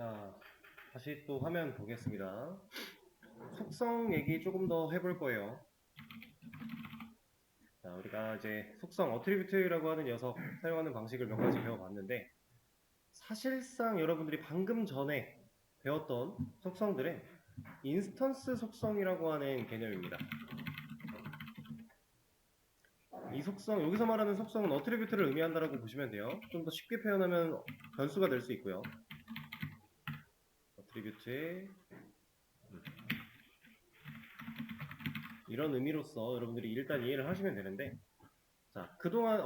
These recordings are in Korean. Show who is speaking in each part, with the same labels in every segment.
Speaker 1: 자, 다시 또 화면 보겠습니다. 속성 얘기 조금 더 해볼 거예요. 자, 우리가 이제 속성, 어트리뷰트라고 하는 녀석 사용하는 방식을 몇 가지 배워봤는데, 사실상 여러분들이 방금 전에 배웠던 속성들은 인스턴스 속성이라고 하는 개념입니다. 이 속성, 여기서 말하는 속성은 어트리뷰트를 의미한다라고 보시면 돼요. 좀 더 쉽게 표현하면 변수가 될 수 있고요. 어트리뷰트의 이런 의미로서 여러분들이 일단 이해를 하시면 되는데, 자, 그동안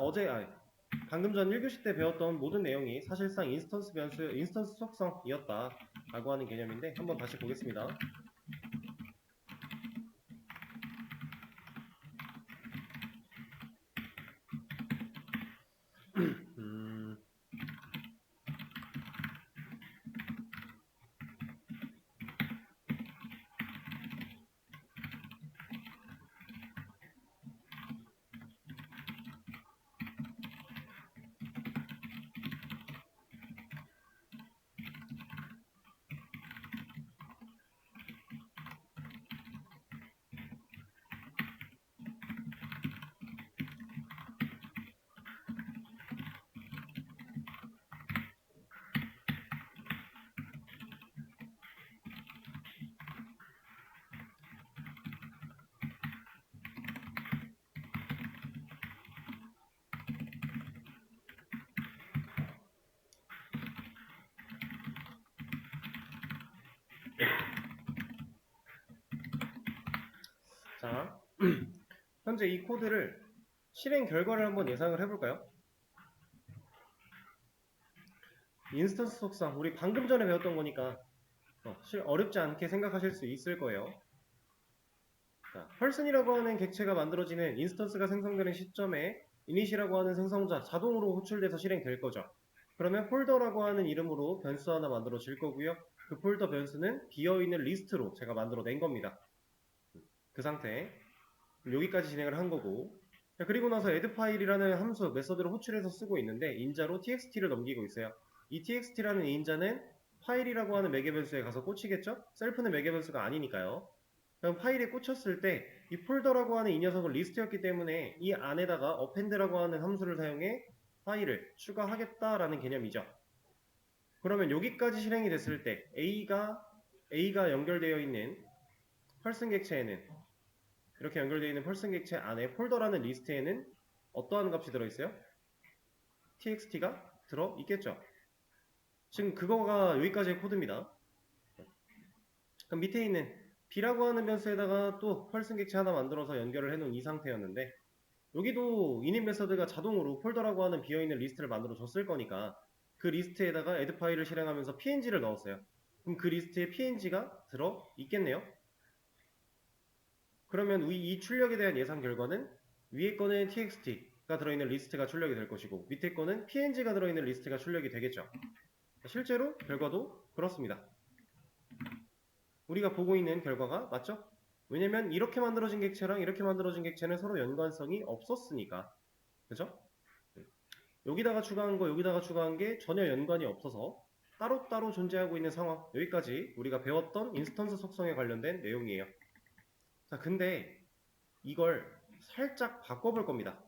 Speaker 1: 방금 전 1교시 때 배웠던 모든 내용이 사실상 인스턴스 변수, 인스턴스 속성이었다라고 하는 개념인데, 한번 다시 보겠습니다. 음, 자, 현재 이 코드를 실행 결과를 한번 예상을 해볼까요? 인스턴스 속성, 우리 방금 전에 배웠던 거니까 어렵지 않게 생각하실 수 있을 거예요. 자, 펄슨이라고 하는 객체가 만들어지는 인스턴스가 생성되는 시점에 이닛이라고 하는 생성자 자동으로 호출돼서 실행될 거죠. 그러면 폴더라고 하는 이름으로 변수 하나 만들어질 거고요. 그 폴더 변수는 비어있는 리스트로 제가 만들어낸 겁니다. 그 상태. 여기까지 진행을 한 거고, 그리고 나서 add 파일이라는 함수 메서드를 호출해서 쓰고 있는데 인자로 txt를 넘기고 있어요. 이 txt라는 인자는 파일이라고 하는 매개 변수에 가서 꽂히겠죠? 셀프는 매개 변수가 아니니까요. 그럼 파일에 꽂혔을 때 이 폴더라고 하는 이 녀석은 리스트였기 때문에 이 안에다가 append라고 하는 함수를 사용해 파일을 추가하겠다라는 개념이죠. 그러면 여기까지 실행이 됐을 때 A가 연결되어 있는 펄슨 객체에는 이렇게 연결되어 있는 펄슨 객체 안에 폴더라는 리스트에는 어떠한 값이 들어있어요? txt가 들어있겠죠. 지금 그거가 여기까지의 코드입니다. 그럼 밑에 있는 b라고 하는 변수에다가 또 펄슨 객체 하나 만들어서 연결을 해놓은 이 상태였는데 여기도 init 메서드가 자동으로 폴더라고 하는 비어있는 리스트를 만들어 줬을 거니까 그 리스트에다가 add 파일을 실행하면서 png를 넣었어요. 그럼 그 리스트에 png가 들어있겠네요. 그러면 이 출력에 대한 예상 결과는 위에 거는 txt가 들어있는 리스트가 출력이 될 것이고 밑에 거는 png가 들어있는 리스트가 출력이 되겠죠. 실제로 결과도 그렇습니다. 우리가 보고 있는 결과가 맞죠? 왜냐면 이렇게 만들어진 객체랑 이렇게 만들어진 객체는 서로 연관성이 없었으니까. 그죠? 여기다가 추가한 거 여기다가 추가한 게 전혀 연관이 없어서 따로따로 존재하고 있는 상황. 여기까지 우리가 배웠던 인스턴스 속성에 관련된 내용이에요. 자, 근데 이걸 살짝 바꿔볼 겁니다.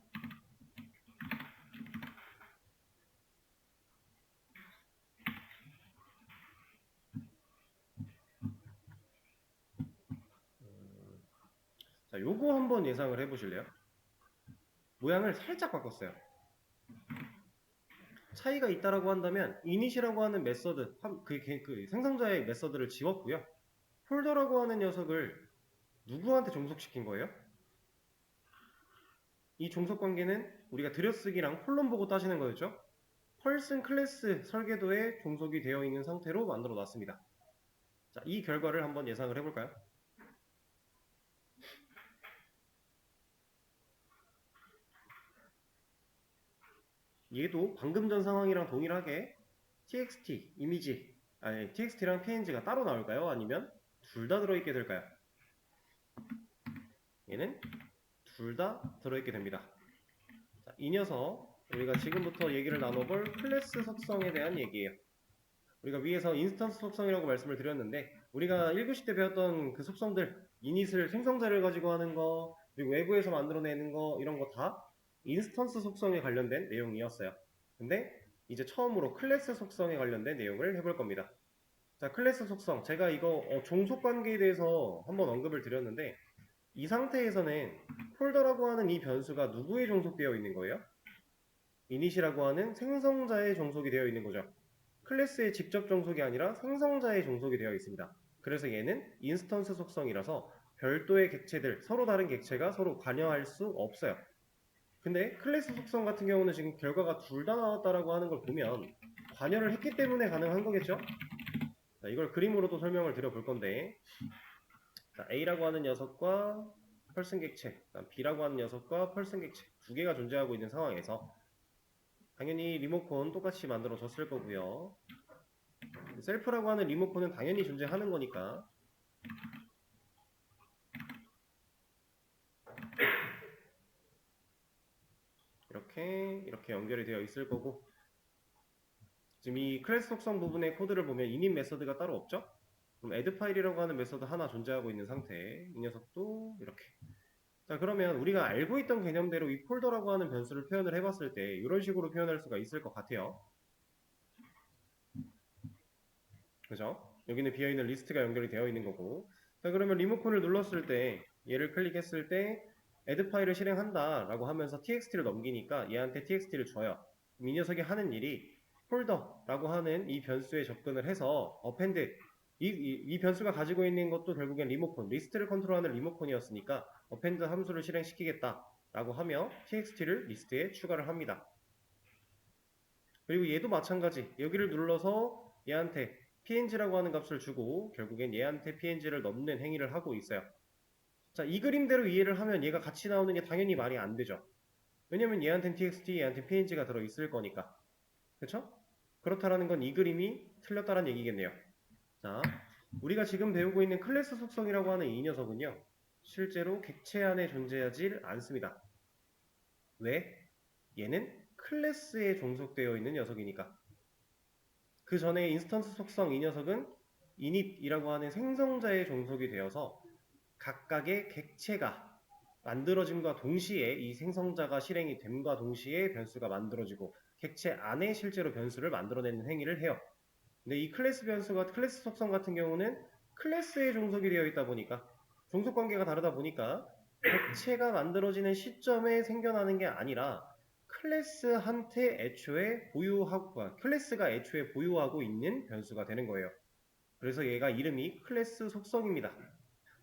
Speaker 1: 자, 요거 한번 예상을 해보실래요? 모양을 살짝 바꿨어요. 차이가 있다라고 한다면 init이라고 하는 메서드, 그 생성자의 메서드를 지웠고요. 폴더라고 하는 녀석을 누구한테 종속시킨 거예요? 이 종속 관계는 우리가 들여쓰기랑 콜론 보고 따지는 거였죠? 펄슨 클래스 설계도에 종속이 되어 있는 상태로 만들어 놨습니다. 자, 이 결과를 한번 예상을 해볼까요? 얘도 방금 전 상황이랑 동일하게 txt, txt랑 png가 따로 나올까요? 아니면 둘 다 들어있게 될까요? 얘는 둘 다 들어있게 됩니다. 자, 이 녀석 우리가 지금부터 얘기를 나눠볼 클래스 속성에 대한 얘기예요. 우리가 위에서 인스턴스 속성이라고 말씀을 드렸는데 우리가 1교시 때 배웠던 그 속성들 이닛을 생성자를 가지고 하는 거 그리고 외부에서 만들어내는 거 이런 거 다 인스턴스 속성에 관련된 내용이었어요. 근데 이제 처음으로 클래스 속성에 관련된 내용을 해볼 겁니다. 자, 클래스 속성. 제가 이거 종속 관계에 대해서 한번 언급을 드렸는데 이 상태에서는 폴더라고 하는 이 변수가 누구에 종속되어 있는 거예요? 이닛이라고 하는 생성자의 종속이 되어 있는 거죠. 클래스의 직접 종속이 아니라 생성자의 종속이 되어 있습니다. 그래서 얘는 인스턴스 속성이라서 별도의 객체들, 서로 다른 객체가 서로 관여할 수 없어요. 근데 클래스 속성 같은 경우는 지금 결과가 둘 다 나왔다라고 하는 걸 보면 관여를 했기 때문에 가능한 거겠죠? 자, 이걸 그림으로도 설명을 드려볼 건데 자, A라고 하는 녀석과 펄슨 객체, B라고 하는 녀석과 펄슨 객체 두 개가 존재하고 있는 상황에서 당연히 리모컨 똑같이 만들어졌을 거고요. 셀프라고 하는 리모컨은 당연히 존재하는 거니까 이렇게 연결이 되어 있을 거고 지금 이 클래스 속성 부분의 코드를 보면 init 메서드가 따로 없죠? 그럼 add 파일이라고 하는 메서드 하나 존재하고 있는 상태 이 녀석도 이렇게 자 그러면 우리가 알고 있던 개념대로 이 폴더라고 하는 변수를 표현을 해봤을 때 이런 식으로 표현할 수가 있을 것 같아요. 그죠? 여기는 비어있는 리스트가 연결이 되어 있는 거고 자 그러면 리모컨을 눌렀을 때 얘를 클릭했을 때 add 파일을 실행한다 라고 하면서 txt를 넘기니까 얘한테 txt를 줘요. 그럼 이 녀석이 하는 일이 폴더라고 하는 이 변수에 접근을 해서 append 이 변수가 가지고 있는 것도 결국엔 리모컨 리스트를 컨트롤하는 리모컨이었으니까 append 함수를 실행시키겠다 라고 하며 txt를 리스트에 추가를 합니다. 그리고 얘도 마찬가지 여기를 눌러서 얘한테 png라고 하는 값을 주고 결국엔 얘한테 png를 넣는 행위를 하고 있어요. 자, 이 그림대로 이해를 하면 얘가 같이 나오는 게 당연히 말이 안 되죠. 왜냐면 얘한테는 txt, 얘한테는 png가 들어있을 거니까. 그쵸? 그렇다라는 건 이 그림이 틀렸다는 얘기겠네요. 자, 우리가 지금 배우고 있는 클래스 속성이라고 하는 이 녀석은요. 실제로 객체 안에 존재하지 않습니다. 왜? 얘는 클래스에 종속되어 있는 녀석이니까. 그 전에 인스턴스 속성 이 녀석은 init이라고 하는 생성자의 종속이 되어서 각각의 객체가 만들어짐과 동시에 이 생성자가 실행이 됨과 동시에 변수가 만들어지고 객체 안에 실제로 변수를 만들어내는 행위를 해요. 근데 이 클래스 변수가 클래스 속성 같은 경우는 클래스에 종속이 되어 있다 보니까 종속 관계가 다르다 보니까 객체가 만들어지는 시점에 생겨나는 게 아니라 클래스한테 애초에 보유하고 클래스가 애초에 보유하고 있는 변수가 되는 거예요. 그래서 얘가 이름이 클래스 속성입니다.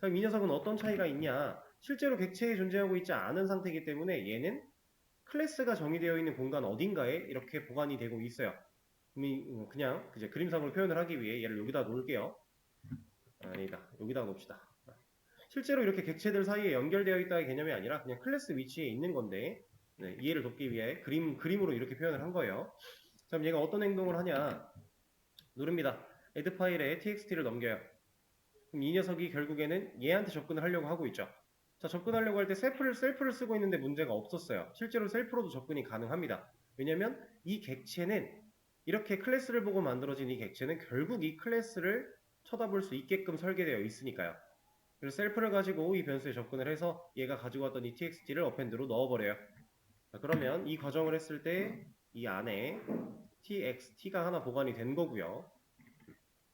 Speaker 1: 그럼 이 녀석은 어떤 차이가 있냐? 실제로 객체에 존재하고 있지 않은 상태이기 때문에 얘는 클래스가 정의되어 있는 공간 어딘가에 이렇게 보관이 되고 있어요. 그냥 이제 그림상으로 표현을 하기 위해 얘를 여기다 놓을게요. 아니다. 여기다 놓읍시다. 실제로 이렇게 객체들 사이에 연결되어 있다의 개념이 아니라 그냥 클래스 위치에 있는 건데 네, 이해를 돕기 위해 그림으로 이렇게 표현을 한 거예요. 그럼 얘가 어떤 행동을 하냐? 누릅니다. add 파일에 txt를 넘겨요. 그럼 이 녀석이 결국에는 얘한테 접근을 하려고 하고 있죠. 자, 접근하려고 할 때 셀프를 쓰고 있는데 문제가 없었어요. 실제로 셀프로도 접근이 가능합니다. 왜냐면 이 객체는 이렇게 클래스를 보고 만들어진 이 객체는 결국 이 클래스를 쳐다볼 수 있게끔 설계되어 있으니까요. 그래서 셀프를 가지고 이 변수에 접근을 해서 얘가 가지고 왔던 이 txt를 어펜드로 넣어버려요. 자, 그러면 이 과정을 했을 때 이 안에 txt가 하나 보관이 된 거고요.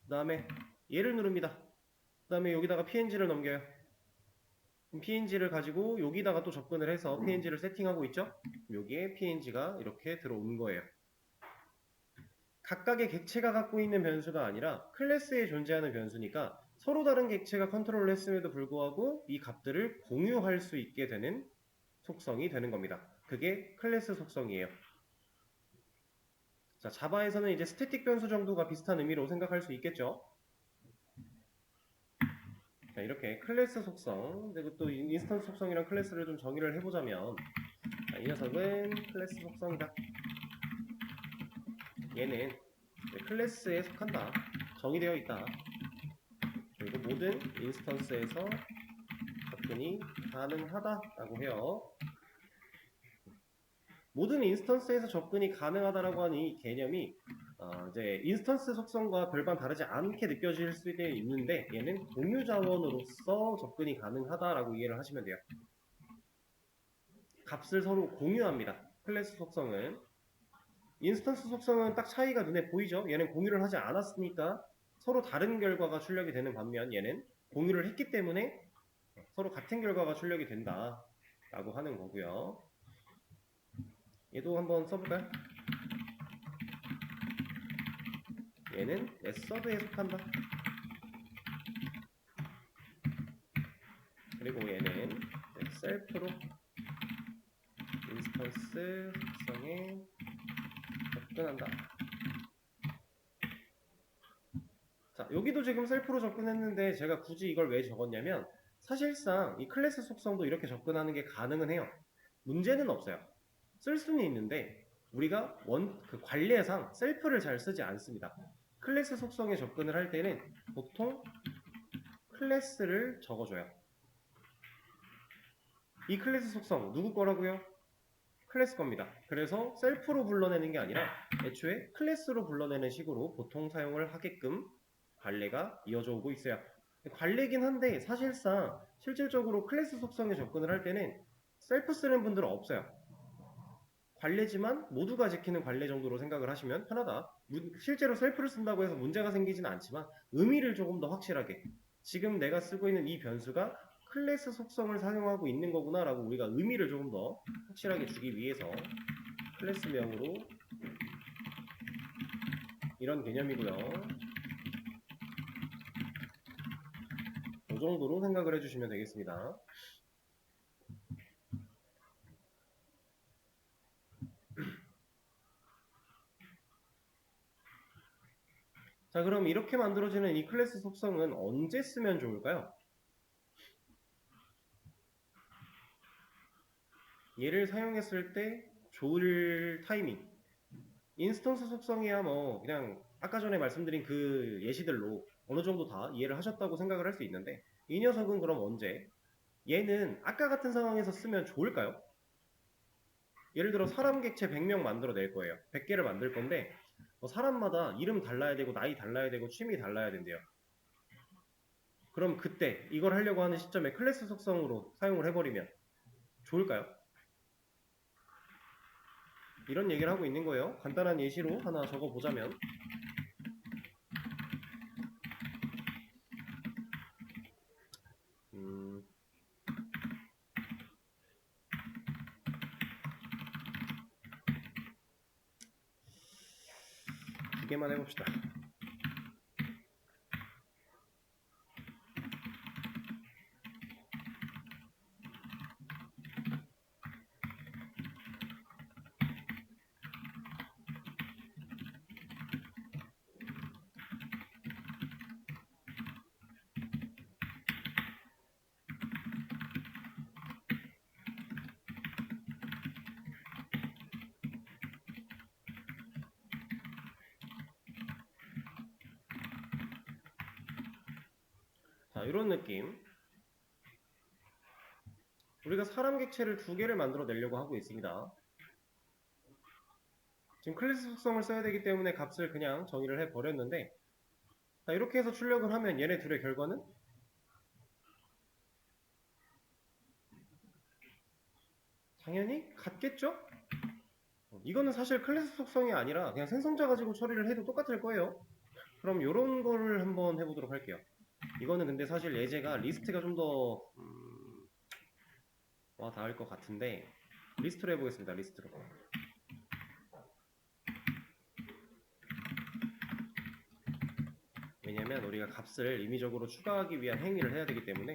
Speaker 1: 그 다음에 얘를 누릅니다. 그 다음에 여기다가 png를 넘겨요. png를 가지고 여기다가 또 접근을 해서 png를 세팅하고 있죠? 여기에 png가 이렇게 들어온 거예요. 각각의 객체가 갖고 있는 변수가 아니라 클래스에 존재하는 변수니까 서로 다른 객체가 컨트롤을 했음에도 불구하고 이 값들을 공유할 수 있게 되는 속성이 되는 겁니다. 그게 클래스 속성이에요. 자, 자바에서는 이제 스태틱 변수 정도가 비슷한 의미로 생각할 수 있겠죠? 자, 이렇게 클래스 속성, 그리고 또 인스턴스 속성이랑 클래스를 좀 정의를 해보자면 자, 이 녀석은 클래스 속성이다. 얘는 클래스에 속한다. 정의되어 있다. 그리고 모든 인스턴스에서 접근이 가능하다라고 해요. 모든 인스턴스에서 접근이 가능하다라고 하는 이 개념이 이제 인스턴스 속성과 별반 다르지 않게 느껴질 수도 있는데 얘는 공유 자원으로서 접근이 가능하다라고 이해를 하시면 돼요. 값을 서로 공유합니다. 클래스 속성은. 인스턴스 속성은 딱 차이가 눈에 보이죠? 얘는 공유를 하지 않았으니까 서로 다른 결과가 출력이 되는 반면 얘는 공유를 했기 때문에 서로 같은 결과가 출력이 된다 라고 하는 거고요. 얘도 한번 써볼까요? 얘는 메서드에 속한다. 그리고 얘는 셀프로 인스턴스 속성에 접근한다. 자, 여기도 지금 셀프로 접근했는데 제가 굳이 이걸 왜 적었냐면 사실상 이 클래스 속성도 이렇게 접근하는 게 가능은 해요. 문제는 없어요. 쓸 수는 있는데 우리가 그 관례상 셀프를 잘 쓰지 않습니다. 클래스 속성에 접근을 할 때는 보통 클래스를 적어줘요. 이 클래스 속성 누구 거라고요? 클래스 겁니다. 그래서 셀프로 불러내는 게 아니라 애초에 클래스로 불러내는 식으로 보통 사용을 하게끔 관례가 이어져 오고 있어요. 관례긴 한데 사실상 실질적으로 클래스 속성에 접근을 할 때는 셀프 쓰는 분들은 없어요. 관례지만 모두가 지키는 관례 정도로 생각을 하시면 편하다. 실제로 셀프를 쓴다고 해서 문제가 생기지는 않지만 의미를 조금 더 확실하게 지금 내가 쓰고 있는 이 변수가 클래스 속성을 사용하고 있는 거구나 라고 우리가 의미를 조금 더 확실하게 주기 위해서 클래스명으로 이런 개념이고요. 이 정도로 생각을 해주시면 되겠습니다. 자, 그럼 이렇게 만들어지는 이 클래스 속성은 언제 쓰면 좋을까요? 얘를 사용했을 때 좋을 타이밍. 인스턴스 속성이야 뭐 그냥 아까 전에 말씀드린 그 예시들로 어느 정도 다 이해를 하셨다고 생각을 할 수 있는데 이 녀석은 그럼 언제? 얘는 아까 같은 상황에서 쓰면 좋을까요? 예를 들어 사람 객체 100명 만들어낼 거예요. 100개를 만들 건데 사람마다 이름 달라야 되고 나이 달라야 되고 취미 달라야 된대요. 그럼 그때 이걸 하려고 하는 시점에 클래스 속성으로 사용을 해버리면 좋을까요? 이런 얘기를 하고 있는 거예요. 간단한 예시로 하나 적어보자면 두 개만 해봅시다. 자, 이런 느낌. 우리가 사람 객체를 두 개를 만들어 내려고 하고 있습니다. 지금 클래스 속성을 써야 되기 때문에 값을 그냥 정의를 해 버렸는데 자, 이렇게 해서 출력을 하면 얘네 둘의 결과는 당연히 같겠죠? 이거는 사실 클래스 속성이 아니라 그냥 생성자 가지고 처리를 해도 똑같을 거예요. 그럼 이런 거를 한번 해보도록 할게요. 이거는 근데 사실 예제가 리스트가 좀 더 와 닿을 것 같은데 리스트로 해보겠습니다. 리스트로. 왜냐면 우리가 값을 임의적으로 추가하기 위한 행위를 해야 되기 때문에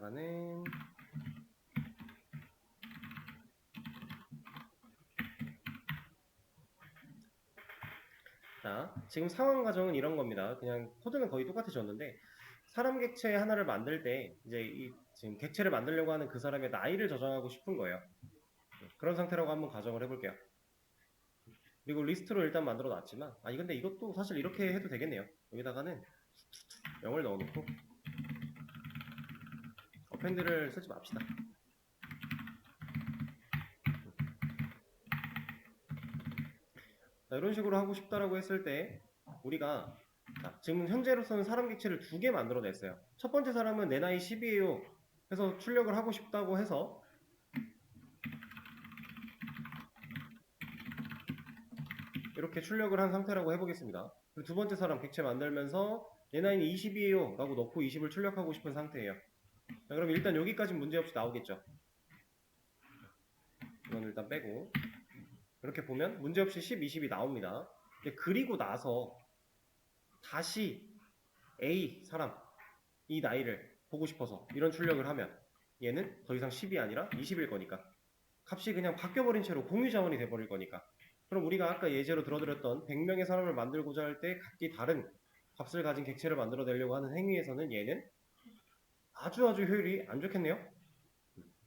Speaker 1: 여기다가는 자, 지금 상황 가정은 이런 겁니다. 그냥 코드는 거의 똑같아졌는데 사람 객체 하나를 만들 때 이제 지금 객체를 만들려고 하는 그 사람의 나이를 저장하고 싶은 거예요. 그런 상태라고 한번 가정을 해볼게요. 그리고 리스트로 일단 만들어 놨지만 근데 이것도 사실 이렇게 해도 되겠네요. 여기다가는 0을 넣어놓고 어펜드를 쓰지 맙시다. 자, 이런 식으로 하고 싶다라고 했을 때 우리가 지금 현재로서는 사람 객체를 2개 만들어냈어요. 첫 번째 사람은 내 나이 10이에요 해서 출력을 하고 싶다고 해서 이렇게 출력을 한 상태라고 해보겠습니다. 그리고 두 번째 사람 객체 만들면서 내 나이는 20이에요 라고 넣고 20을 출력하고 싶은 상태예요. 자, 그럼 일단 여기까지 문제없이 나오겠죠. 이건 일단 빼고 이렇게 보면 문제없이 10, 20이 나옵니다. 그리고 나서 다시 A 사람 이 나이를 보고 싶어서 이런 출력을 하면 얘는 더 이상 10이 아니라 20일 거니까 값이 그냥 바뀌어버린 채로 공유 자원이 돼버릴 거니까 그럼 우리가 아까 예제로 들어드렸던 100명의 사람을 만들고자 할 때 각기 다른 값을 가진 객체를 만들어내려고 하는 행위에서는 얘는 아주 효율이 안 좋겠네요.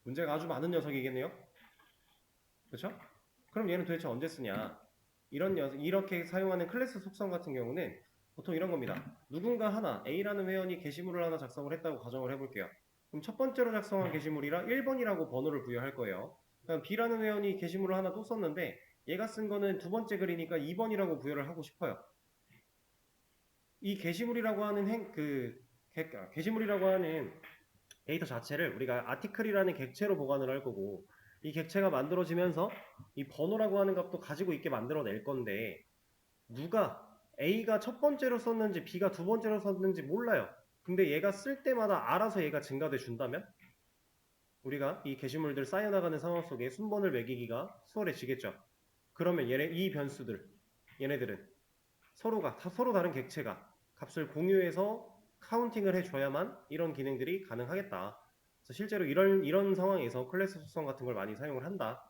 Speaker 1: 문제가 아주 많은 녀석이겠네요. 그렇죠? 그럼 얘는 도대체 언제 쓰냐? 이렇게 사용하는 클래스 속성 같은 경우는 보통 이런 겁니다. 누군가 하나 A라는 회원이 게시물을 하나 작성을 했다고 가정을 해볼게요. 그럼 첫 번째로 작성한 게시물이라 1번이라고 번호를 부여할 거예요. 그럼 B라는 회원이 게시물을 하나 또 썼는데 얘가 쓴 거는 두 번째 글이니까 2번이라고 부여를 하고 싶어요. 이 게시물이라고 하는 게시물이라고 하는 데이터 자체를 우리가 아티클이라는 객체로 보관을 할 거고 이 객체가 만들어지면서 이 번호라고 하는 값도 가지고 있게 만들어낼 건데 누가 A가 첫 번째로 썼는지 B가 두 번째로 썼는지 몰라요. 근데 얘가 쓸 때마다 알아서 얘가 증가돼 준다면 우리가 이 게시물들 쌓여나가는 상황 속에 순번을 매기기가 수월해지겠죠. 그러면 이 변수들 얘네들은 서로 다른 객체가 값을 공유해서 카운팅을 해줘야만 이런 기능들이 가능하겠다. 그래서 실제로 이런 상황에서 클래스 속성 같은 걸 많이 사용을 한다.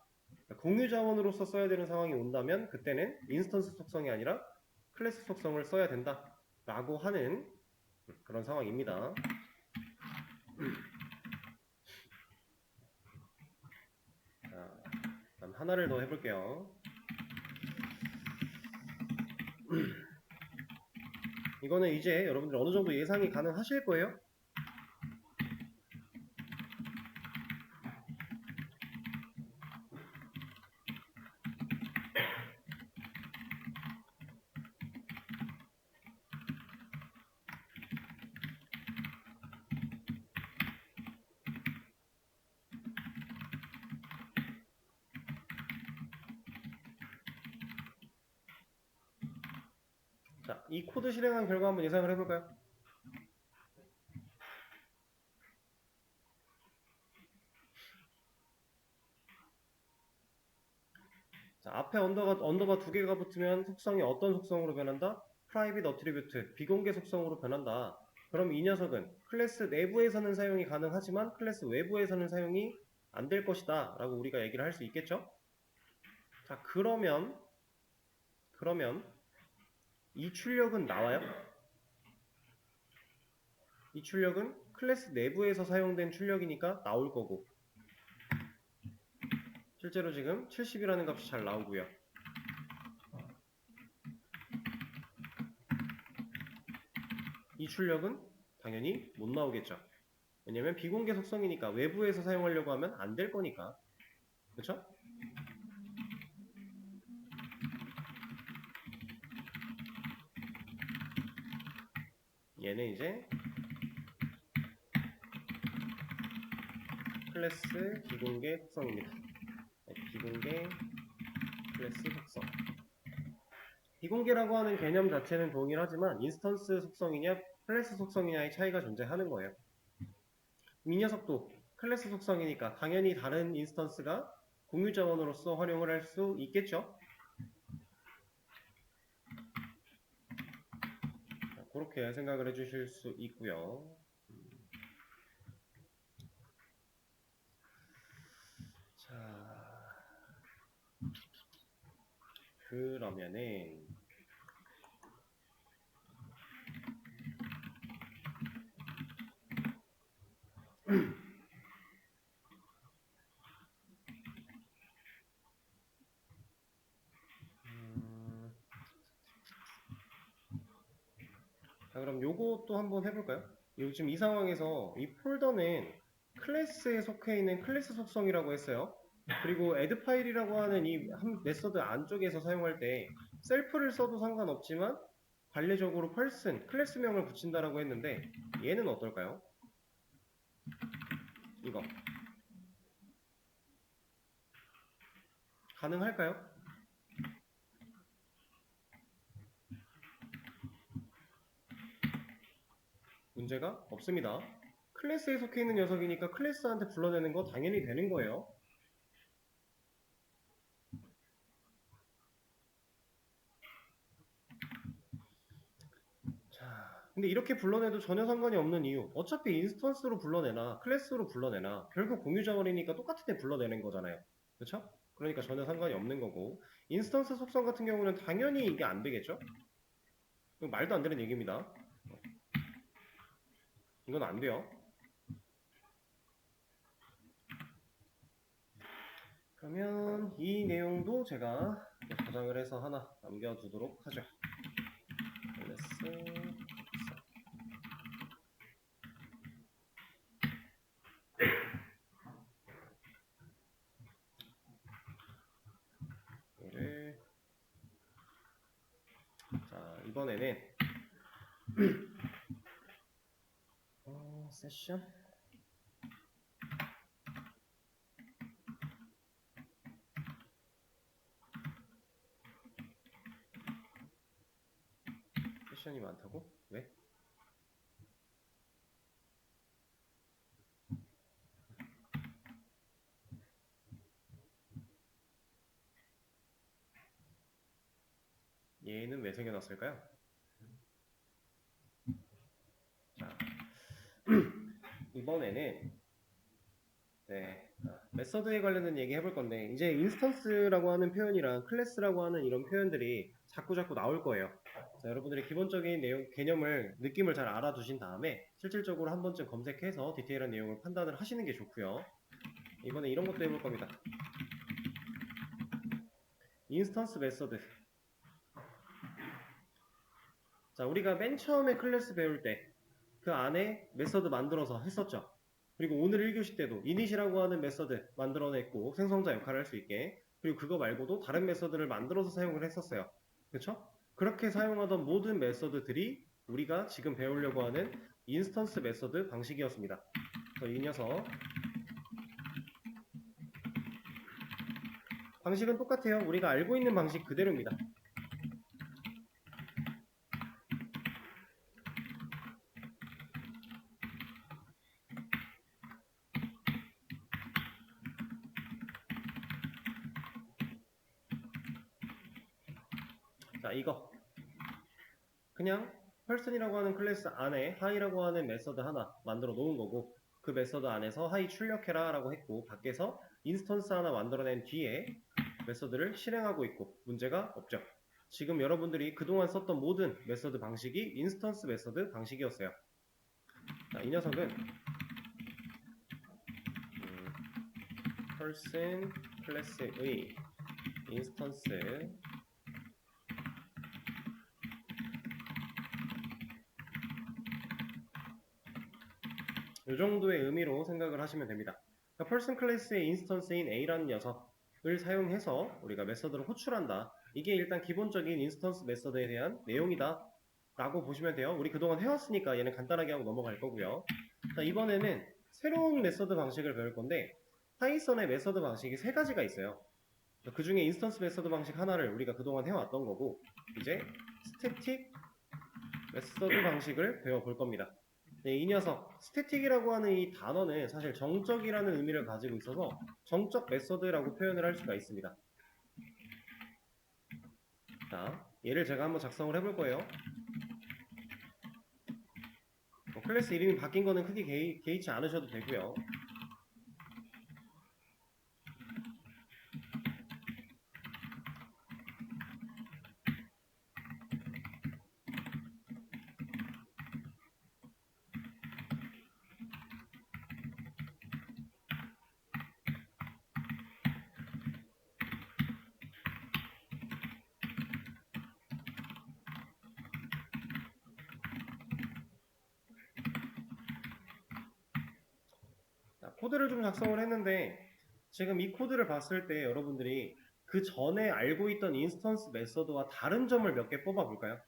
Speaker 1: 공유 자원으로서 써야 되는 상황이 온다면 그때는 인스턴스 속성이 아니라 클래스 속성을 써야 된다 라고 하는 그런 상황입니다. 자, 그럼 하나를 더 해볼게요. 이거는 이제 여러분들 어느 정도 예상이 가능하실 거예요. 자, 이 코드 실행한 결과 한번 예상을 해볼까요? 자, 앞에 언더바 두 개가 붙으면 속성이 어떤 속성으로 변한다? 프라이빗 어트리뷰트, 비공개 속성으로 변한다. 그럼 이 녀석은 클래스 내부에서는 사용이 가능하지만 클래스 외부에서는 사용이 안 될 것이다 라고 우리가 얘기를 할 수 있겠죠? 자, 그러면 이 출력은 나와요? 이 출력은 클래스 내부에서 사용된 출력이니까 나올 거고 실제로 지금 70이라는 값이 잘 나오고요. 이 출력은 당연히 못 나오겠죠. 왜냐면 비공개 속성이니까 외부에서 사용하려고 하면 안 될 거니까. 그렇죠? 얘는 이제 클래스 비공개 속성입니다. 비공개 클래스 속성. 비공개라고 하는 개념 자체는 동일하지만 인스턴스 속성이냐 클래스 속성이냐의 차이가 존재하는 거예요. 이 녀석도 클래스 속성이니까 당연히 다른 인스턴스가 공유 자원으로서 활용을 할 수 있겠죠. 그렇게 생각을 해주실 수 있고요. 그러면은 자, 그럼 요것도 한번 해볼까요? 지금 이 상황에서 이 폴더는 클래스에 속해 있는 클래스 속성이라고 했어요. 그리고 add 파일이라고 하는 이 메서드 안쪽에서 사용할 때 셀프를 써도 상관없지만 관례적으로 person, 클래스명을 붙인다라고 했는데 얘는 어떨까요? 이거 가능할까요? 문제가 없습니다. 클래스에 속해 있는 녀석이니까 클래스한테 불러내는 거 당연히 되는 거예요. 자, 근데 이렇게 불러내도 전혀 상관이 없는 이유. 어차피 인스턴스로 불러내나 클래스로 불러내나 결국 공유자원이니까 똑같은 데 불러내는 거잖아요. 그렇죠? 그러니까 전혀 상관이 없는 거고, 인스턴스 속성 같은 경우는 당연히 이게 안 되겠죠? 이거 말도 안 되는 얘기입니다. 이건 안 돼요. 그러면 이 내용도 제가 저장을 해서 하나 남겨두도록 하죠. ls 얘를 자 이번에는 세션 세션이 많다고? 왜? 얘는 왜 생겨났을까요? 자, 이번에는 메서드에 관련된 얘기 해볼 건데 이제 인스턴스라고 하는 표현이랑 클래스라고 하는 이런 표현들이 자꾸자꾸 나올 거예요. 자, 여러분들이 기본적인 내용, 개념을, 느낌을 잘 알아두신 다음에 실질적으로 한 번쯤 검색해서 디테일한 내용을 판단을 하시는 게 좋고요. 이번에 이런 것도 해볼 겁니다. 인스턴스 메서드. 자, 우리가 맨 처음에 클래스 배울 때 그 안에 메서드 만들어서 했었죠. 그리고 오늘 1교시 때도 이닛이라고 하는 메서드 만들어냈고 생성자 역할을 할 수 있게, 그리고 그거 말고도 다른 메서드를 만들어서 사용을 했었어요. 그렇죠? 그렇게 사용하던 모든 메서드들이 우리가 지금 배우려고 하는 인스턴스 메서드 방식이었습니다. 그래서 이 녀석 방식은 똑같아요. 우리가 알고 있는 방식 그대로입니다. 자, 이거 그냥 person이라고 하는 클래스 안에 high라고 하는 메서드 하나 만들어 놓은 거고, 그 메서드 안에서 hi 출력해라 라고 했고, 밖에서 인스턴스 하나 만들어낸 뒤에 메서드를 실행하고 있고 문제가 없죠. 지금 여러분들이 그동안 썼던 모든 메서드 방식이 인스턴스 메서드 방식이었어요. 자, 이 녀석은 person 클래스의 인스턴스 이 정도의 의미로 생각을 하시면 됩니다. 그러니까 person 클래스의 인스턴스인 A라는 녀석을 사용해서 우리가 메서드를 호출한다. 이게 일단 기본적인 인스턴스 메서드에 대한 내용이다 라고 보시면 돼요. 우리 그동안 해왔으니까 얘는 간단하게 하고 넘어갈 거고요. 자, 이번에는 새로운 메서드 방식을 배울 건데 파이썬의 메서드 방식이 세 가지가 있어요. 그 중에 인스턴스 메서드 방식 하나를 우리가 그동안 해왔던 거고, 이제 스태틱 메서드 방식을 배워볼 겁니다. 네, 이 녀석 스태틱이라고 하는 이 단어는 사실 정적이라는 의미를 가지고 있어서 정적 메서드라고 표현을 할 수가 있습니다. 자, 얘를 제가 한번 작성을 해볼 거예요. 클래스 이름이 바뀐 거는 크게 개의치 않으셔도 되고요. 코드를 좀 작성을 했는데 지금 이 코드를 봤을 때 여러분들이 그 전에 알고 있던 인스턴스 메서드와 다른 점을 몇 개 뽑아 볼까요?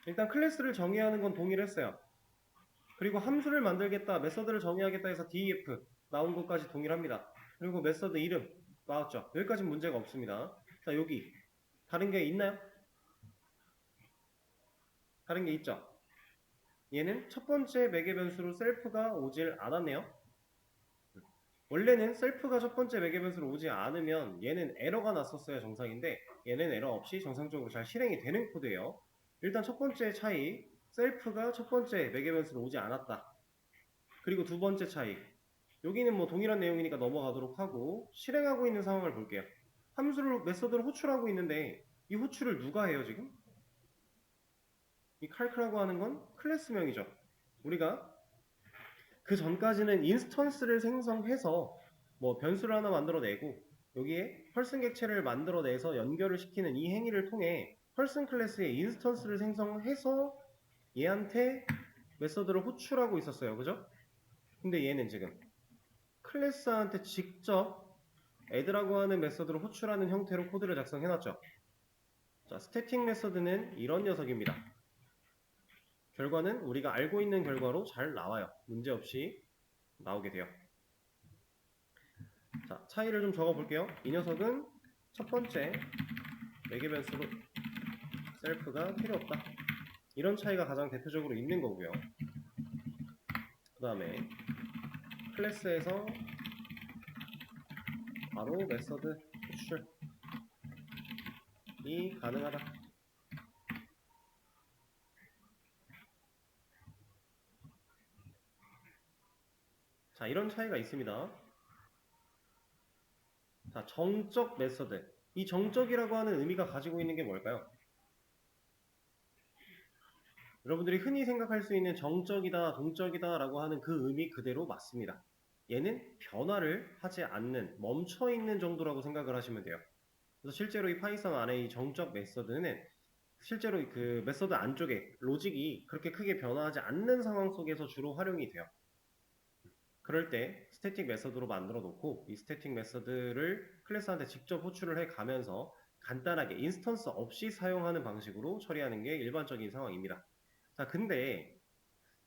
Speaker 1: 일단 클래스를 정의하는 건 동일했어요. 그리고 함수를 만들겠다, 메서드를 정의하겠다 해서 def 나온 것까지 동일합니다. 그리고 메서드 이름 나왔죠. 여기까지 문제가 없습니다. 자, 여기 다른 게 있나요? 다른 게 있죠. 얘는 첫 번째 매개 변수로 셀프가 오질 않았네요. 원래는 셀프가 첫 번째 매개 변수로 오지 않으면 얘는 에러가 났었어야 정상인데 얘는 에러 없이 정상적으로 잘 실행이 되는 코드예요. 일단 첫 번째 차이, 셀프가 첫 번째 매개 변수로 오지 않았다. 그리고 두 번째 차이, 여기는 뭐 동일한 내용이니까 넘어가도록 하고 실행하고 있는 상황을 볼게요. 함수를 메서드를 호출하고 있는데 이 호출을 누가 해요 지금? 이 calc라고 하는 건 클래스명이죠. 우리가 그 전까지는 인스턴스를 생성해서 뭐 변수를 하나 만들어내고 여기에 펄슨 객체를 만들어내서 연결을 시키는 이 행위를 통해 펄슨 클래스의 인스턴스를 생성해서 얘한테 메서드를 호출하고 있었어요. 그죠? 근데 얘는 지금 클래스한테 직접 add라고 하는 메서드를 호출하는 형태로 코드를 작성해놨죠. 자, 스태틱 메서드는 이런 녀석입니다. 결과는 우리가 알고 있는 결과로 잘 나와요. 문제없이 나오게 돼요. 자, 차이를 좀 적어볼게요. 이 녀석은 첫 번째 매개 변수로 셀프가 필요 없다. 이런 차이가 가장 대표적으로 있는 거고요. 그 다음에 클래스에서 바로 메서드 호출이 가능하다. 자, 이런 차이가 있습니다. 자, 정적 메서드. 이 정적이라고 하는 의미가 가지고 있는 게 뭘까요? 여러분들이 흔히 생각할 수 있는 정적이다, 동적이다 라고 하는 그 의미 그대로 맞습니다. 얘는 변화를 하지 않는, 멈춰있는 정도라고 생각을 하시면 돼요. 그래서 실제로 이 파이썬 안에 이 정적 메서드는 실제로 그 메서드 안쪽에 로직이 그렇게 크게 변화하지 않는 상황 속에서 주로 활용이 돼요. 그럴 때 스태틱 메서드로 만들어 놓고 이 스태틱 메서드를 클래스한테 직접 호출을 해 가면서 간단하게 인스턴스 없이 사용하는 방식으로 처리하는 게 일반적인 상황입니다. 자, 근데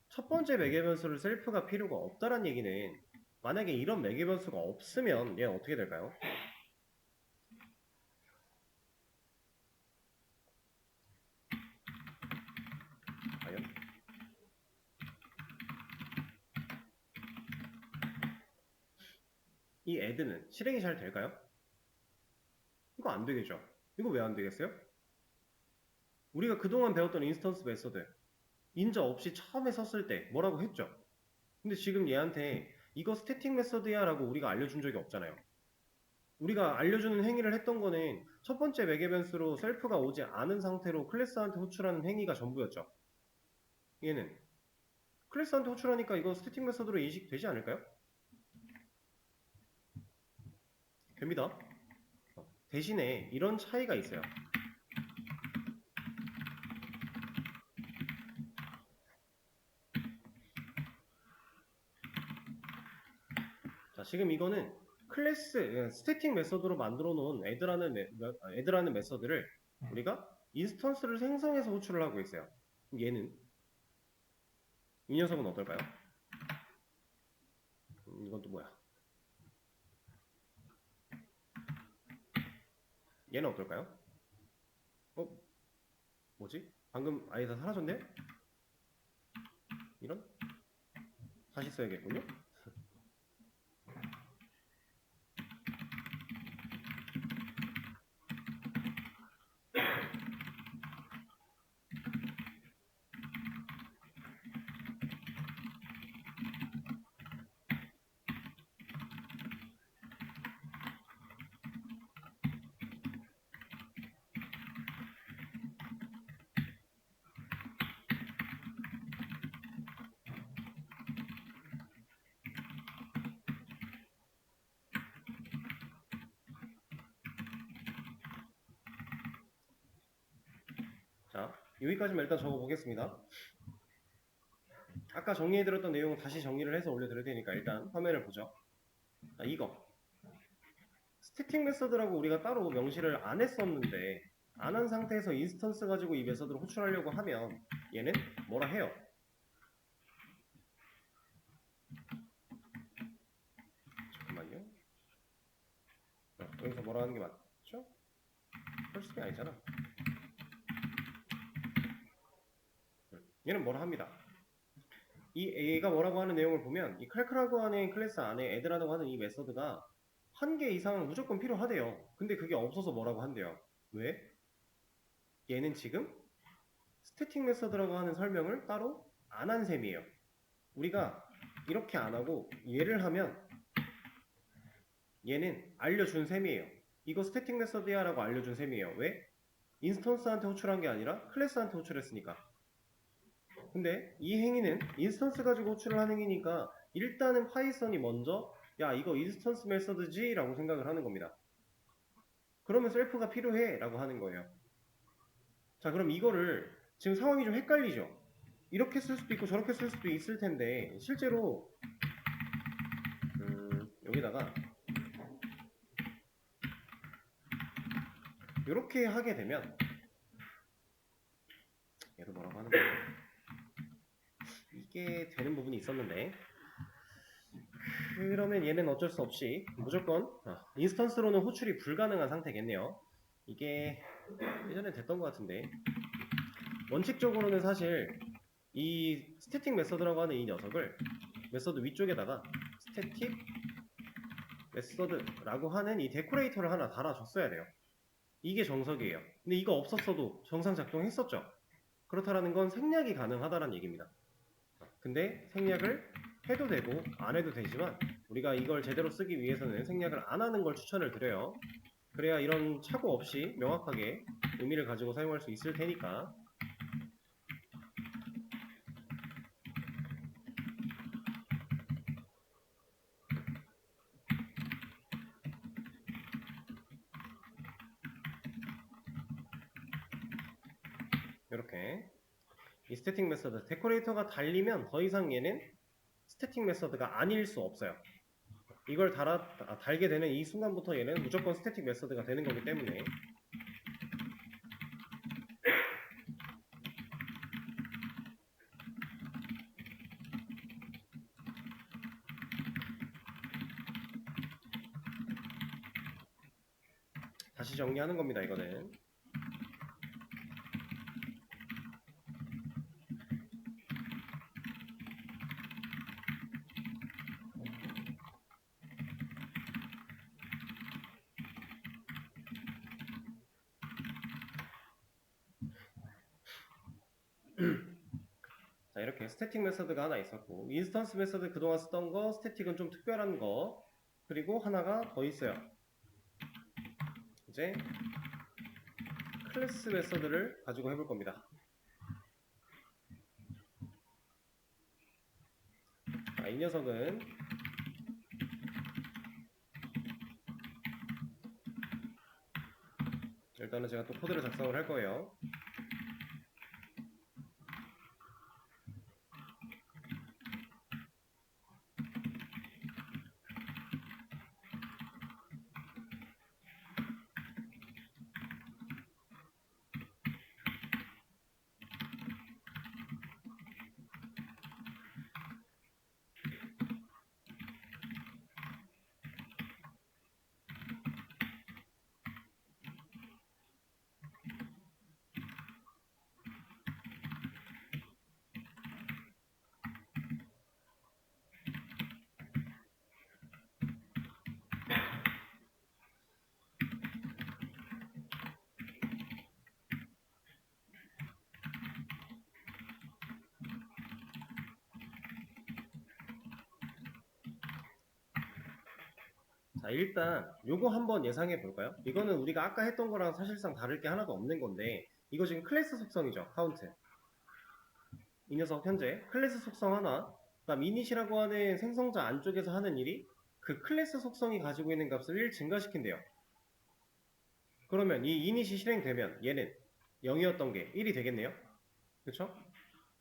Speaker 1: 첫 번째 매개 변수를 셀프가 필요가 없다란 얘기는 만약에 이런 매개 변수가 없으면 얘는 어떻게 될까요? 과연? 이 add는 실행이 잘 될까요? 이거 안 되겠죠? 이거 왜 안 되겠어요? 우리가 그동안 배웠던 인스턴스 메서드 인저 없이 처음에 썼을 때 뭐라고 했죠? 근데 지금 얘한테 이거 스태틱 메서드야 라고 우리가 알려준 적이 없잖아요. 우리가 알려주는 행위를 했던 거는 첫 번째 매개 변수로 셀프가 오지 않은 상태로 클래스한테 호출하는 행위가 전부였죠. 얘는 클래스한테 호출하니까 이거 스태틱 메서드로 인식되지 않을까요? 됩니다. 대신에 이런 차이가 있어요. 자, 지금 이거는 클래스, 스태틱 메서드로 만들어 놓은 add라는 메서드를 우리가 인스턴스를 생성해서 호출을 하고 있어요. 얘는 이 녀석은 어떨까요? 이건 또 뭐야? 얘는 어떨까요? 어? 뭐지? 방금 아예 다 사라졌네? 이런? 다시 써야겠군요? 자, 여기까지만 일단 적어보겠습니다. 아까 정리해드렸던 내용은 다시 정리를 해서 올려드릴 테니까 일단 화면을 보죠. 이거 스태틱 메서드라고 우리가 따로 명시를 안 했었는데 안 한 상태에서 인스턴스 가지고 이 메서드를 호출하려고 하면 얘는 뭐라 해요? 잠깐만요. 여기서 뭐라 하는 게 맞죠? 펄스이 아니잖아. 얘는 뭐라 합니다. 이 A가 뭐라고 하는 내용을 보면 이 칼크라고 하는 클래스 안에 add라고 하는 이 메서드가 한 개 이상은 무조건 필요하대요. 근데 그게 없어서 뭐라고 한대요. 왜? 얘는 지금 스태틱 메서드라고 하는 설명을 따로 안 한 셈이에요. 우리가 이렇게 안 하고 얘를 하면 얘는 알려준 셈이에요. 이거 스태틱 메서드야 라고 알려준 셈이에요. 왜? 인스턴스한테 호출한 게 아니라 클래스한테 호출했으니까. 근데 이 행위는 인스턴스 가지고 호출을 하는 행위니까 일단은 파이썬이 먼저 야 이거 인스턴스 메서드지 라고 생각을 하는 겁니다. 그러면 셀프가 필요해 라고 하는 거예요. 자 그럼 이거를 지금 상황이 좀 헷갈리죠. 이렇게 쓸 수도 있고 저렇게 쓸 수도 있을 텐데 실제로 여기다가 이렇게 하게 되면 얘도 뭐라고 하는 거예요. 이게 되는 부분이 있었는데 그러면 얘는 어쩔 수 없이 무조건 인스턴스로는 호출이 불가능한 상태겠네요. 이게 예전에 됐던 것 같은데 원칙적으로는 사실 이 스태틱 메서드라고 하는 이 녀석을 메서드 위쪽에다가 스태틱 메서드라고 하는 이 데코레이터를 하나 달아줬어야 돼요. 이게 정석이에요. 근데 이거 없었어도 정상 작동했었죠. 그렇다라는 건 생략이 가능하다는 얘기입니다. 근데 생략을 해도 되고 안 해도 되지만 우리가 이걸 제대로 쓰기 위해서는 생략을 안 하는 걸 추천을 드려요. 그래야 이런 착오 없이 명확하게 의미를 가지고 사용할 수 있을 테니까. 이렇게 이 스태틱 메서드 데코레이터가 달리면 더 이상 얘는 스태틱 메서드가 아닐 수 없어요. 이걸 달게 되는 이 순간부터 얘는 무조건 스태틱 메서드가 되는 거기 때문에 다시 정리하는 겁니다. 이거는 자 이렇게 스태틱 메서드가 하나 있었고 인스턴스 메서드 그동안 쓰던 거 스태틱은 좀 특별한 거 그리고 하나가 더 있어요. 이제 클래스 메서드를 가지고 해볼 겁니다. 자, 이 녀석은 일단은 제가 또 코드를 작성을 할 거예요. 자 일단 요거 한번 예상해 볼까요? 이거는 우리가 아까 했던 거랑 사실상 다를 게 하나도 없는 건데 이거 지금 클래스 속성이죠. 카운트 이 녀석 현재 클래스 속성 하나 그다음 이닛이라고 하는 생성자 안쪽에서 하는 일이 그 클래스 속성이 가지고 있는 값을 1 증가시킨대요. 그러면 이 이닛이 실행되면 얘는 0이었던 게 1이 되겠네요. 그쵸?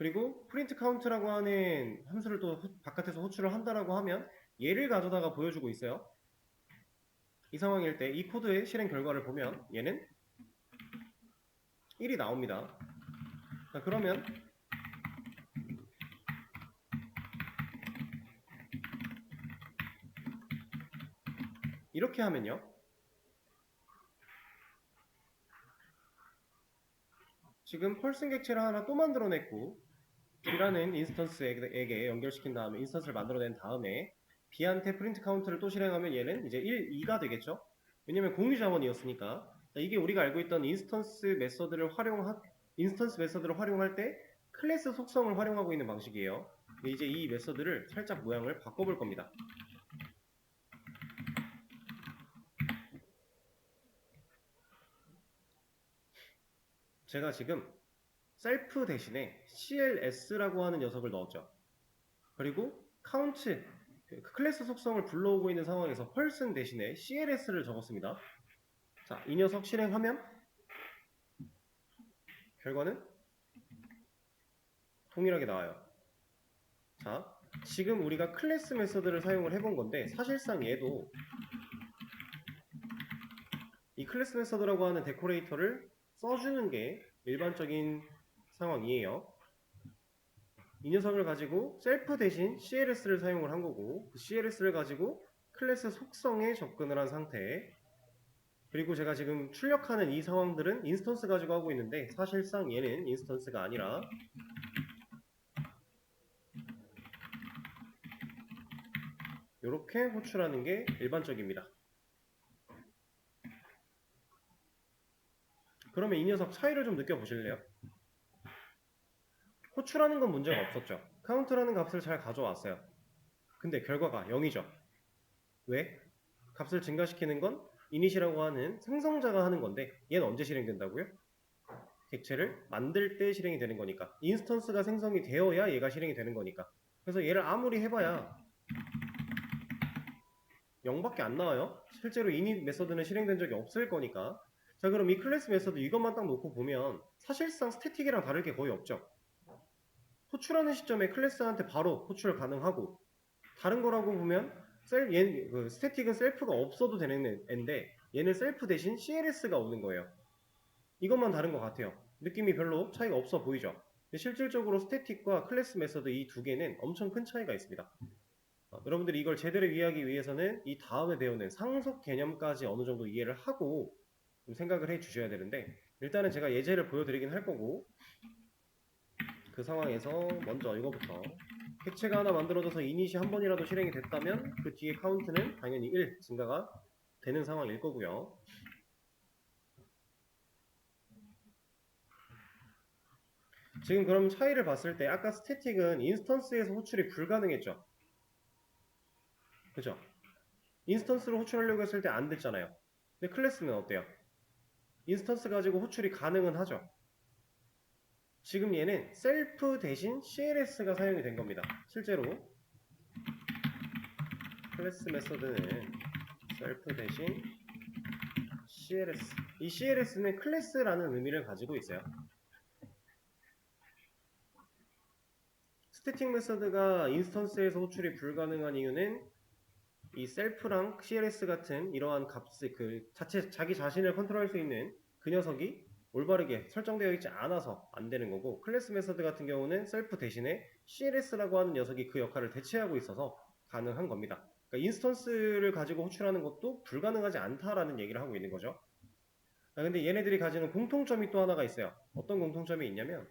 Speaker 1: 그리고 print count라고 하는 함수를 또 바깥에서 호출을 한다라고 하면 얘를 가져다가 보여주고 있어요. 이 상황일 때 이 코드의 실행 결과를 보면 얘는 1이 나옵니다. 자, 그러면 이렇게 하면요. 지금 펄슨 객체를 하나 또 만들어냈고 B라는 인스턴스에게 연결시킨 다음에 인스턴스를 만들어낸 다음에 B한테 프린트 카운트를 또 실행하면 얘는 이제 1, 2가 되겠죠. 왜냐면 공유 자원이었으니까. 이게 우리가 알고 있던 인스턴스 메서드를 활용할 때 클래스 속성을 활용하고 있는 방식이에요. 근데 이제 이 메서드를 살짝 모양을 바꿔볼 겁니다. 제가 지금 셀프 대신에 cls라고 하는 녀석을 넣었죠. 그리고 count 그 클래스 속성을 불러오고 있는 상황에서 person 대신에 cls를 적었습니다. 자, 이 녀석 실행하면 결과는 동일하게 나와요. 자, 지금 우리가 클래스 메서드를 사용을 해본 건데 사실상 얘도 이 클래스 메서드라고 하는 데코레이터를 써주는 게 일반적인 상황이에요. 이 녀석을 가지고 셀프 대신 cls를 사용을 한 거고 그 cls를 가지고 클래스 속성에 접근을 한 상태. 그리고 제가 지금 출력하는 이 상황들은 인스턴스 가지고 하고 있는데 사실상 얘는 인스턴스가 아니라 이렇게 호출하는 게 일반적입니다. 그러면 이 녀석 차이를 좀 느껴보실래요? 호출하는 건 문제가 없었죠. 카운트라는 값을 잘 가져왔어요. 근데 결과가 0이죠. 왜? 값을 증가시키는 건 이닛이라고 하는 생성자가 하는 건데 얘는 언제 실행된다고요? 객체를 만들 때 실행이 되는 거니까. 인스턴스가 생성이 되어야 얘가 실행이 되는 거니까. 그래서 얘를 아무리 해봐야 0밖에 안 나와요. 실제로 init 메서드는 실행된 적이 없을 거니까. 자, 그럼 이 클래스 메서드 이것만 딱 놓고 보면 사실상 스태틱이랑 다를 게 거의 없죠. 호출하는 시점에 클래스한테 바로 호출 가능하고 다른 거라고 보면 스태틱은 셀프가 없어도 되는 앤데 얘는 셀프 대신 CLS가 오는 거예요. 이것만 다른 것 같아요. 느낌이 별로 차이가 없어 보이죠. 근데 실질적으로 스태틱과 클래스 메서드 이 두 개는 엄청 큰 차이가 있습니다. 여러분들이 이걸 제대로 이해하기 위해서는 이 다음에 배우는 상속 개념까지 어느 정도 이해를 하고 좀 생각을 해 주셔야 되는데 일단은 제가 예제를 보여드리긴 할 거고 그 상황에서 먼저 이거부터 객체가 하나 만들어져서 이닛이 한 번이라도 실행이 됐다면 그 뒤에 카운트는 당연히 1 증가가 되는 상황일 거고요. 지금 그럼 차이를 봤을 때 아까 스태틱은 인스턴스에서 호출이 불가능했죠. 그죠? 인스턴스로 호출하려고 했을 때 안 됐잖아요. 근데 클래스는 어때요? 인스턴스 가지고 호출이 가능은 하죠. 지금 얘는 셀프 대신 CLS가 사용이 된 겁니다. 실제로 클래스 메서드는 셀프 대신 CLS. 이 CLS는 클래스라는 의미를 가지고 있어요. 스태틱 메서드가 인스턴스에서 호출이 불가능한 이유는 이 셀프랑 CLS 같은 이러한 값을 자기 자신을 컨트롤할 수 있는 그 녀석이 올바르게 설정되어 있지 않아서 안 되는 거고 클래스 메서드 같은 경우는 셀프 대신에 CLS라고 하는 녀석이 그 역할을 대체하고 있어서 가능한 겁니다. 그러니까 인스턴스를 가지고 호출하는 것도 불가능하지 않다라는 얘기를 하고 있는 거죠. 근데 얘네들이 가지는 공통점이 또 하나가 있어요. 어떤 공통점이 있냐면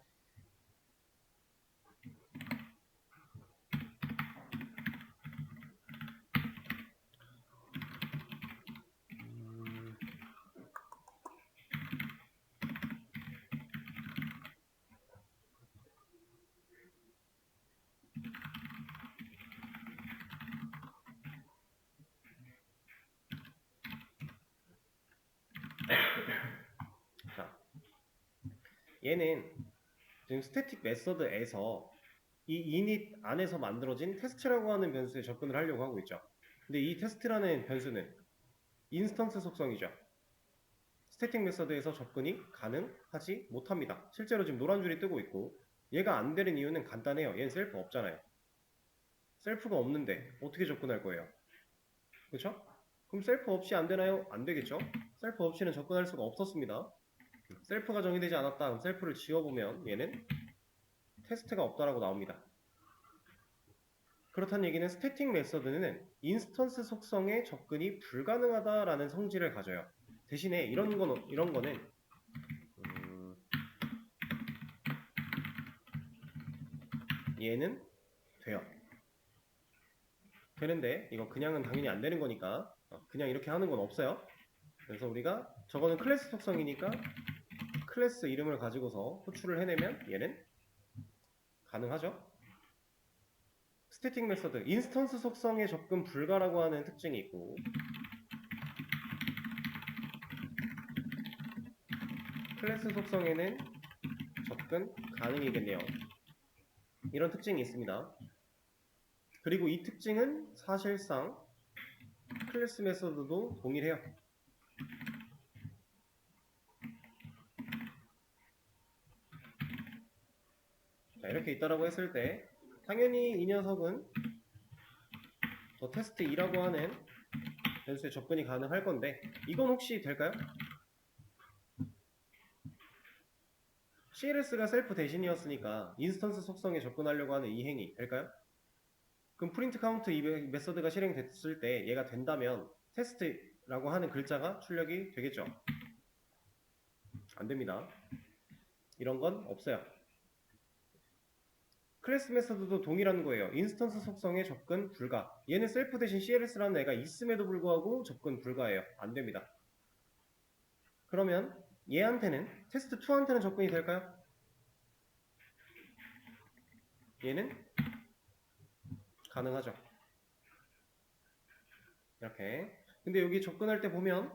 Speaker 1: 자, 얘는 지금 스태틱 메서드에서 이 init 안에서 만들어진 테스트라고 하는 변수에 접근을 하려고 하고 있죠. 근데 이 테스트라는 변수는 인스턴스 속성이죠. 스태틱 메서드에서 접근이 가능하지 못합니다. 실제로 지금 노란 줄이 뜨고 있고 얘가 안 되는 이유는 간단해요. 얘는 셀프 없잖아요. 셀프가 없는데 어떻게 접근할 거예요? 그쵸? 그럼 셀프 없이 안 되나요? 안 되겠죠? 셀프 없이는 접근할 수가 없었습니다. 셀프가 정의되지 않았다. 그럼 셀프를 지워보면 얘는 테스트가 없다라고 나옵니다. 그렇다는 얘기는 스태틱 메서드는 인스턴스 속성에 접근이 불가능하다라는 성질을 가져요. 대신에 이런 거는 얘는 돼요. 되는데 이거 그냥은 당연히 안 되는 거니까 그냥 이렇게 하는 건 없어요. 그래서 우리가 저거는 클래스 속성이니까 클래스 이름을 가지고서 호출을 해내면 얘는 가능하죠. 스태틱 메서드 인스턴스 속성에 접근 불가라고 하는 특징이 있고 클래스 속성에는 접근 가능이겠네요. 이런 특징이 있습니다. 그리고 이 특징은 사실상 클래스 메서드도 동일해요. 자, 이렇게 있다라고 했을 때 당연히 이 녀석은 더 테스트 2라고 하는 변수에 접근이 가능할 건데 이건 혹시 될까요? CLS가 셀프 대신이었으니까 인스턴스 속성에 접근하려고 하는 이 행위 될까요? 그럼 프린트 카운트 이 메서드가 실행됐을 때 얘가 된다면 테스트라고 하는 글자가 출력이 되겠죠? 안 됩니다. 이런 건 없어요. 클래스 메서드도 동일한 거예요. 인스턴스 속성에 접근 불가. 얘는 셀프 대신 CLS라는 애가 있음에도 불구하고 접근 불가예요. 안 됩니다. 그러면 얘한테는 테스트 2한테는 접근이 될까요? 얘는 가능하죠. 이렇게. 근데 여기 접근할 때 보면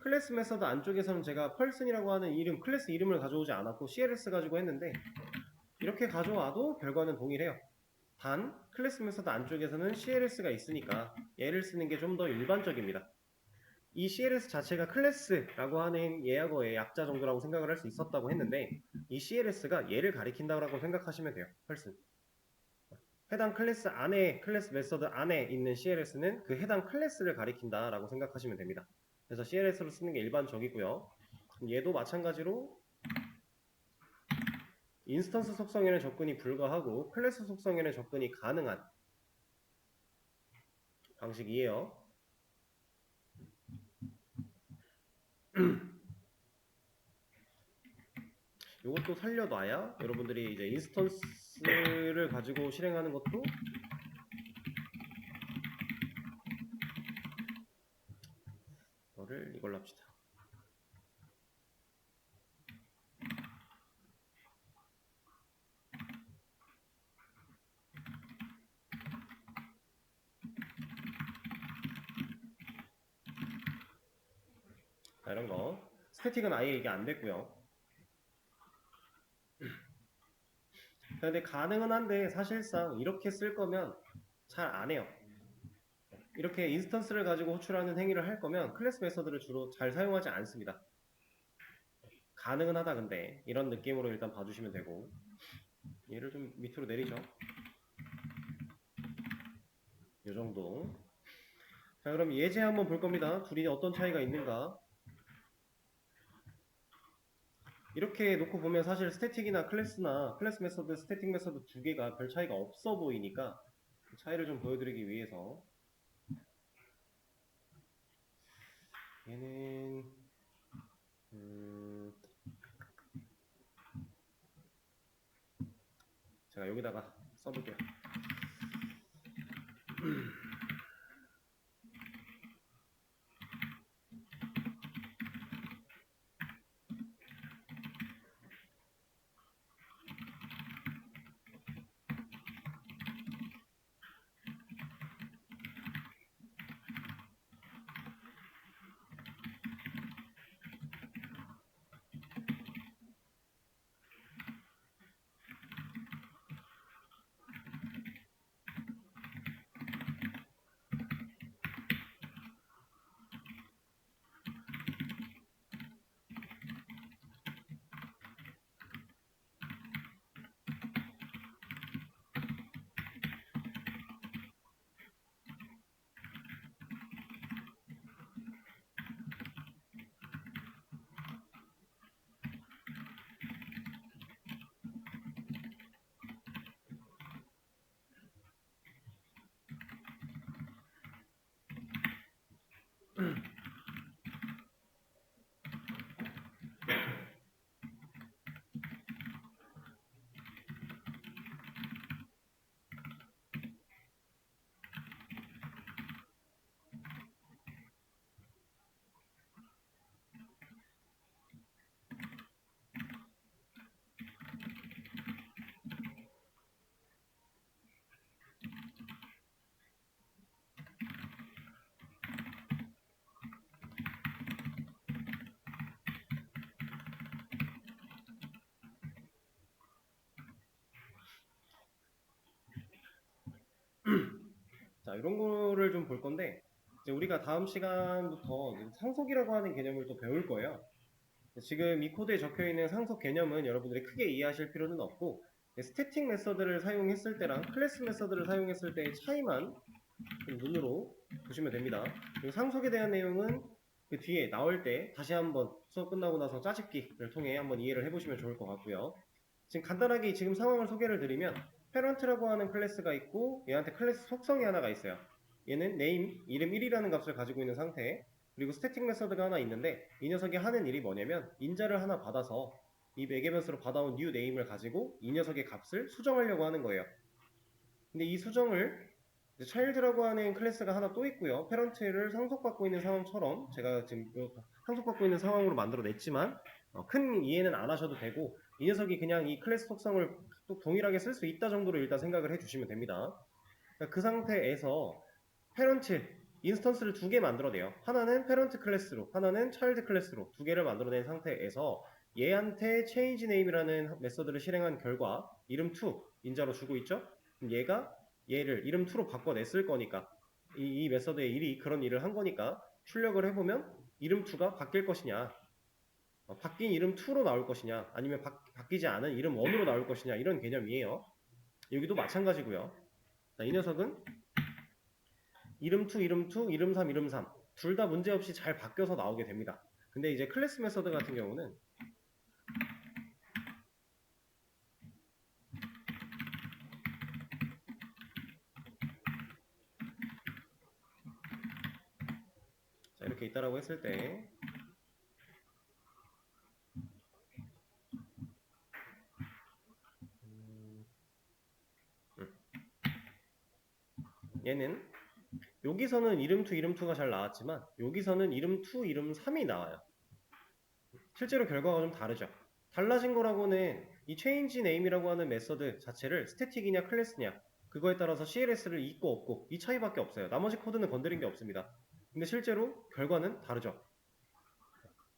Speaker 1: 클래스 메서드 안쪽에서는 제가 펄슨이라고 하는 이름, 클래스 이름을 가져오지 않았고 CLS 가지고 했는데 이렇게 가져와도 결과는 동일해요. 단 클래스 메서드 안쪽에서는 CLS가 있으니까 얘를 쓰는 게 좀 더 일반적입니다. 이 CLS 자체가 클래스라고 하는 예약어의 약자 정도라고 생각을 할 수 있었다고 했는데 이 CLS가 얘를 가리킨다고 생각하시면 돼요. 펄슨. 해당 클래스 안에, 클래스 메서드 안에 있는 CLS는 그 해당 클래스를 가리킨다라고 생각하시면 됩니다. 그래서 CLS로 쓰는 게 일반적이고요. 얘도 마찬가지로 인스턴스 속성에는 접근이 불가하고 클래스 속성에는 접근이 가능한 방식이에요. 이것도 살려놔야 여러분들이 이제 인스턴스를 가지고 실행하는 것도 이걸로 합시다. 자, 이런 거 스태틱은 아예 이게 안 됐고요. 근데 가능은 한데 사실상 이렇게 쓸 거면 잘 안 해요. 이렇게 인스턴스를 가지고 호출하는 행위를 할 거면 클래스 메서드를 주로 잘 사용하지 않습니다. 가능은 하다 근데 이런 느낌으로 일단 봐주시면 되고 얘를 좀 밑으로 내리죠. 이 정도. 자, 그럼 예제 한번 볼 겁니다. 둘이 어떤 차이가 있는가. 이렇게 놓고 보면 사실 스태틱이나 클래스나 클래스 메서드, 스태틱 메서드 두 개가 별 차이가 없어 보이니까 그 차이를 좀 보여드리기 위해서 얘는 제가 여기다가 써볼게요. 자, 이런 거를 좀 볼 건데, 이제 우리가 다음 시간부터 이제 상속이라고 하는 개념을 또 배울 거예요. 지금 이 코드에 적혀 있는 상속 개념은 여러분들이 크게 이해하실 필요는 없고, 스태틱 메서드를 사용했을 때랑 클래스 메서드를 사용했을 때의 차이만 좀 눈으로 보시면 됩니다. 그리고 상속에 대한 내용은 그 뒤에 나올 때 다시 한번 수업 끝나고 나서 짜집기를 통해 한번 이해를 해보시면 좋을 것 같고요. 지금 간단하게 지금 상황을 소개를 드리면 페런트라고 하는 클래스가 있고 얘한테 클래스 속성이 하나가 있어요. 얘는 name, 이름 1이라는 값을 가지고 있는 상태, 그리고 스태틱 메서드가 하나 있는데 이 녀석이 하는 일이 뭐냐면 인자를 하나 받아서 이 매개변수로 받아온 new name을 가지고 이 녀석의 값을 수정하려고 하는 거예요. 근데 이 수정을 child라고 하는 클래스가 하나 또 있고요. 페런트를 상속받고 있는 상황처럼 제가 지금 상속받고 있는 상황으로 만들어냈지만 큰 이해는 안 하셔도 되고 이 녀석이 그냥 이 클래스 속성을 또 동일하게 쓸 수 있다 정도로 일단 생각을 해주시면 됩니다. 그러니까 그 상태에서 페런트 인스턴스를 두 개 만들어내요. 하나는 페런트 클래스로, 하나는 차일드 클래스로 두 개를 만들어낸 상태에서 얘한테 change name이라는 메서드를 실행한 결과 이름 2 인자로 주고 있죠. 그럼 얘가 얘를 이름 2로 바꿔냈을 거니까 이 메서드의 일이 그런 일을 한 거니까 출력을 해보면 이름 2가 바뀔 것이냐, 바뀐 이름 2로 나올 것이냐, 아니면 바뀌지 않은 이름 1으로 나올 것이냐, 이런 개념이에요. 여기도 마찬가지고요. 자, 이 녀석은 이름 2, 이름 2, 이름 3, 이름 3 둘 다 문제없이 잘 바뀌어서 나오게 됩니다. 근데 이제 클래스 메서드 같은 경우는 자, 이렇게 있다라고 했을 때 얘는 여기서는 이름 2, 이름 2가 잘 나왔지만 여기서는 이름 2, 이름 3이 나와요. 실제로 결과가 좀 다르죠. 달라진 거라고는 이 change name이라고 하는 메서드 자체를 스태틱이냐 클래스냐 그거에 따라서 CLS를 있고 없고 이 차이밖에 없어요. 나머지 코드는 건드린 게 없습니다. 근데 실제로 결과는 다르죠.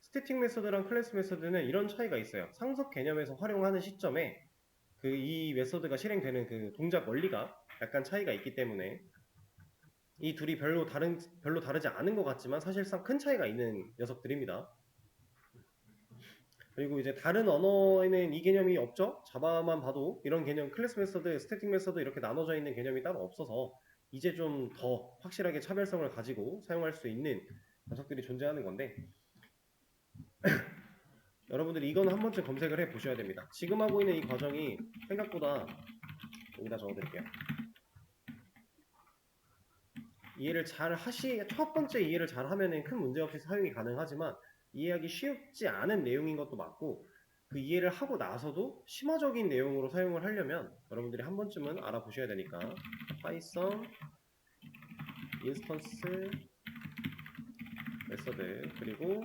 Speaker 1: 스태틱 메서드랑 클래스 메서드는 이런 차이가 있어요. 상속 개념에서 활용하는 시점에 그 이 메서드가 실행되는 그 동작 원리가 약간 차이가 있기 때문에 이 둘이 별로 다르지 않은 것 같지만 사실상 큰 차이가 있는 녀석들입니다. 그리고 이제 다른 언어에는 이 개념이 없죠. 자바만 봐도 이런 개념 클래스 메서드, 스태틱 메서드 이렇게 나눠져 있는 개념이 따로 없어서 이제 좀 더 확실하게 차별성을 가지고 사용할 수 있는 녀석들이 존재하는 건데 여러분들이 이거는 한 번쯤 검색을 해 보셔야 됩니다. 지금 하고 있는 이 과정이 생각보다 여기다 적어드릴게요. 첫 번째 이해를 잘 하면은 큰 문제 없이 사용이 가능하지만 이해하기 쉽지 않은 내용인 것도 맞고 그 이해를 하고 나서도 심화적인 내용으로 사용을 하려면 여러분들이 한 번쯤은 알아보셔야 되니까 파이썬 인스턴스 메서드 그리고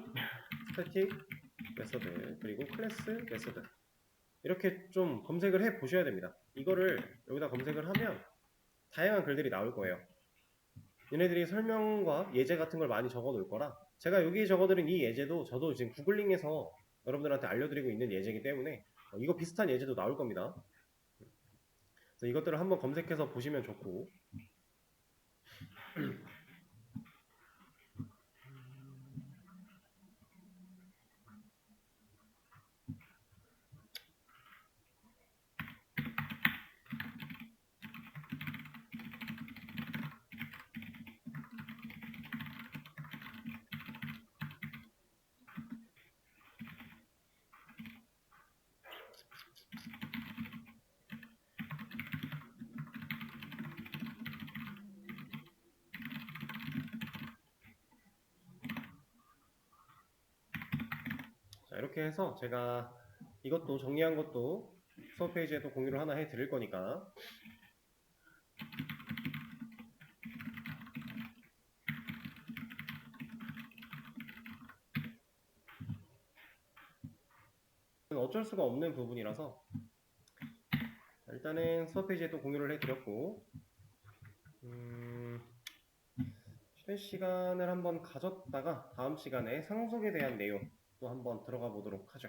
Speaker 1: 스태틱 메서드 그리고 클래스 메서드 이렇게 좀 검색을 해 보셔야 됩니다. 이거를 여기다 검색을 하면 다양한 글들이 나올 거예요. 얘네들이 설명과 예제 같은 걸 많이 적어 놓을 거라 제가 여기 적어드린 이 예제도 저도 지금 구글링해서 여러분들한테 알려드리고 있는 예제이기 때문에 이거 비슷한 예제도 나올 겁니다. 그래서 이것들을 한번 검색해서 보시면 좋고 자, 이렇게 해서 제가 이것도 정리한 것도 수업 페이지에 또 공유를 하나 해 드릴 거니까 어쩔 수가 없는 부분이라서 일단은 수업 페이지에 또 공유를 해 드렸고 쉬는 시간을 한번 가졌다가 다음 시간에 상속에 대한 내용 또 한번 들어가 보도록 하죠.